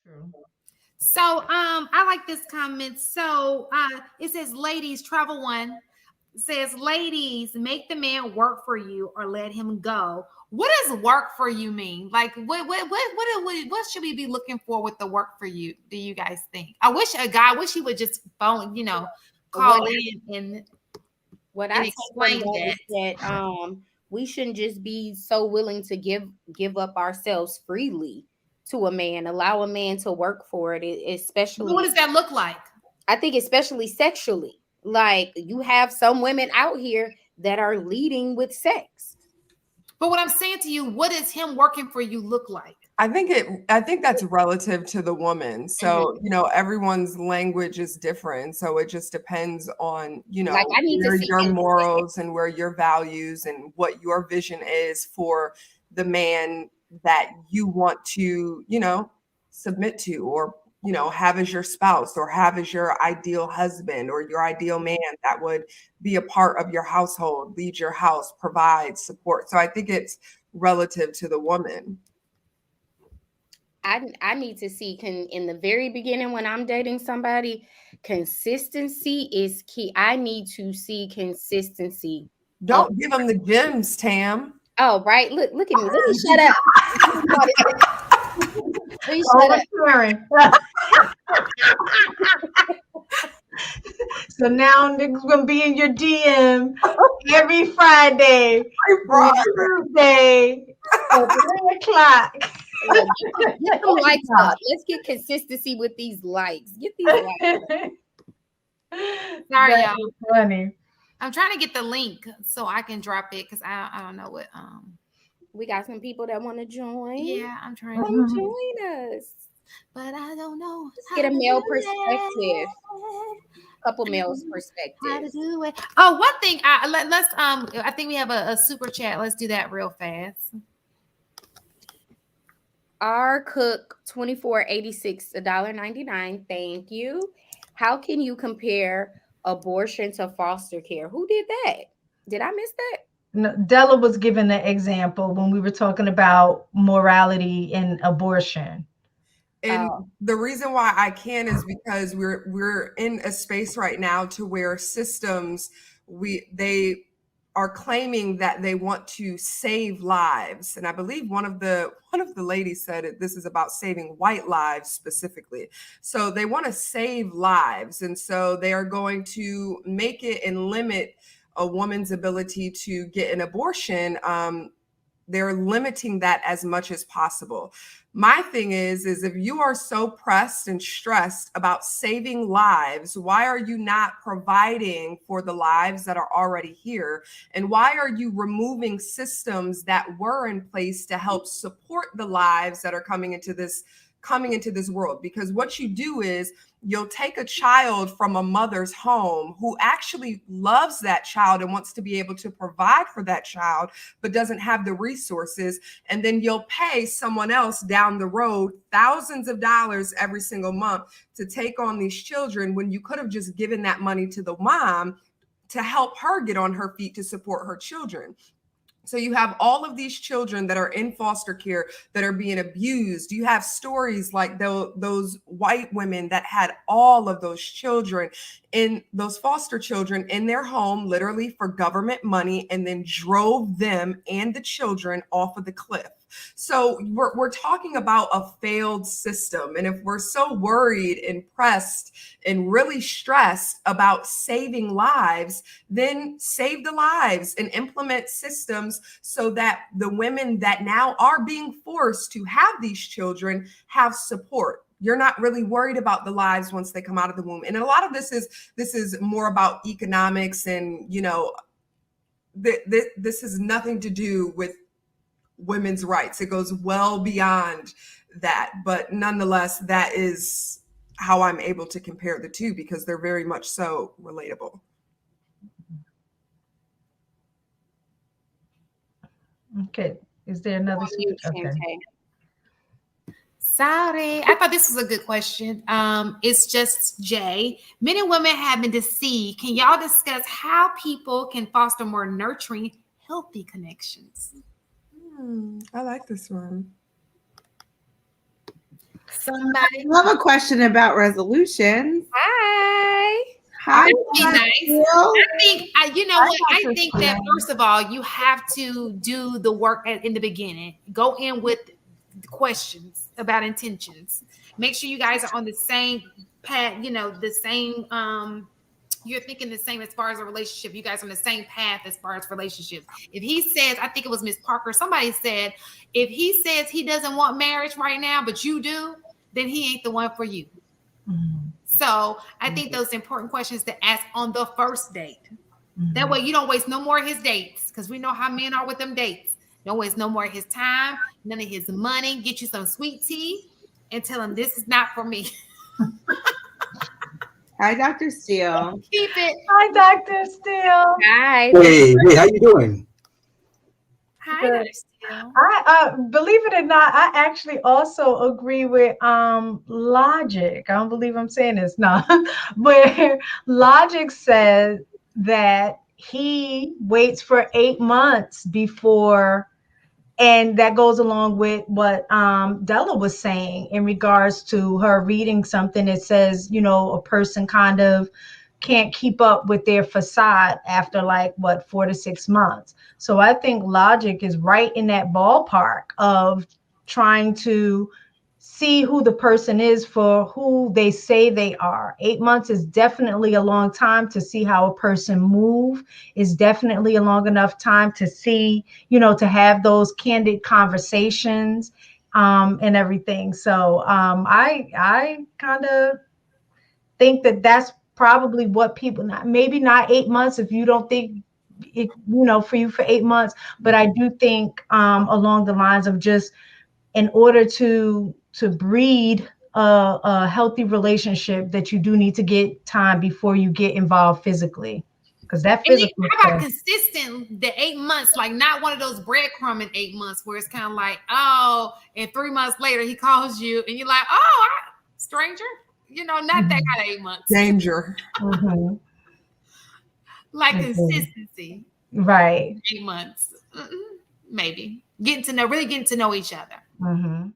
True. So I like this comment. So it says, ladies, travel one says, ladies, make the man work for you or let him go. What does work for you mean? Like what should we be looking for with the work for you? Do you guys think? I wish he would just phone, call What in and what I take from explain that that. is that we shouldn't just be so willing to give up ourselves freely to a man, allow a man to work for it, But what especially does that look like? I think especially sexually. Like you have some women out here that are leading with sex. But what I'm saying to you, what does him working for you look like? I think that's relative to the woman. So, everyone's language is different. So it just depends on, Like I need to where see your morals and where your values and what your vision is for the man that you want to, submit to or, have as your spouse or have as your ideal husband or your ideal man that would be a part of your household, lead your house, provide support. So I think it's relative to the woman. I need to see in the very beginning when I'm dating somebody, consistency is key. I need to see consistency. Don't give them the gems, Tam. Oh, right. Look at me. Let me shut up. Let me shut up. Oversharing. So now niggas gonna be in your DM every Friday, Tuesday at 3:00. Get them likes up. Let's get consistency with these likes. Get these likes. Sorry, That y'all. is funny. I'm trying to get the link so I can drop it because I don't know what. We got some people that want to join. Yeah, I'm trying Come to join us. but I don't know. Let's get a male perspective. Couple males How to perspectives. do it? Oh, one thing. Let's. I think we have a super chat. Let's do that real fast. R Cook 2486 $1.99. Thank you. How can you compare abortion to foster care? Who did that? Did I miss that? No, Della was giving an example when we were talking about morality and abortion. And the reason why I can is because we're in a space right now to where systems they are claiming that they want to save lives. And I believe one of the ladies said it, this is about saving white lives specifically. So they want to save lives. And so they are going to make it and limit a woman's ability to get an abortion. They're limiting that as much as possible. My thing is if you are so pressed and stressed about saving lives, why are you not providing for the lives that are already here? And why are you removing systems that were in place to help support the lives that are coming into this world? Because what you do is you'll take a child from a mother's home who actually loves that child and wants to be able to provide for that child, but doesn't have the resources. And then you'll pay someone else down the road thousands of dollars every single month to take on these children when you could have just given that money to the mom to help her get on her feet to support her children. So you have all of these children that are in foster care that are being abused. You have stories like those white women that had all of those children in those foster children in their home, literally for government money, and then drove them and the children off of the cliff. So we're talking about a failed system. And if we're so worried and pressed and really stressed about saving lives, then save the lives and implement systems so that the women that now are being forced to have these children have support. You're not really worried about the lives once they come out of the womb. And a lot of this is more about economics and, this has nothing to do with women's rights. It goes well beyond that. But nonetheless, that is how I'm able to compare the two because they're very much so relatable. Okay. Is there another? Okay. Sorry, I thought this was a good question. It's just Jay. Men and women have been deceived. Can y'all discuss how people can foster more nurturing, healthy connections? I like this one. Somebody. I have a question about resolutions. Hi. Hi. Be nice. I think you know what? I think that first of all, you have to do the work in the beginning. Go in with questions about intentions. Make sure you guys are on the same path. You know, the same. You're thinking the same as far as a relationship. You guys are on the same path as far as relationships. If he says, I think it was Miss Parker. Somebody said, if he says he doesn't want marriage right now, but you do, then he ain't the one for you. Mm-hmm. So I think those important questions to ask on the first date. Mm-hmm. That way you don't waste no more of his dates, because we know how men are with them dates. Don't waste no more of his time, none of his money. Get you some sweet tea and tell him this is not for me. Hi, Dr. Steele. Keep it. Hi, Dr. Steele. Hi. Hey, how you doing? Hi, Dr. Steele. I believe it or not, I actually also agree with Logic. I don't believe I'm saying this now, but Logic says that he waits for 8 months before. And that goes along with what Della was saying in regards to her reading something that says, you know, a person kind of can't keep up with their facade after 4 to 6 months. So I think Logic is right in that ballpark of trying to see who the person is for who they say they are. 8 months is definitely a long time to see how a person move, is definitely a long enough time to see, you know, to have those candid conversations and everything. So I kind of think that that's probably what people, maybe not 8 months if you don't think it, you know, for you for 8 months, but I do think along the lines of just in order to breed a healthy relationship, that you do need to get time before you get involved physically, because that physical. How about consistent? The 8 months, like not one of those breadcrumb in 8 months where it's kind of like, oh, and 3 months later he calls you and you're like, oh, stranger. You know, not that kind of 8 months. Danger. Mm-hmm. Like consistency. Right. 8 months. Maybe. Really getting to know each other. Mm-hmm.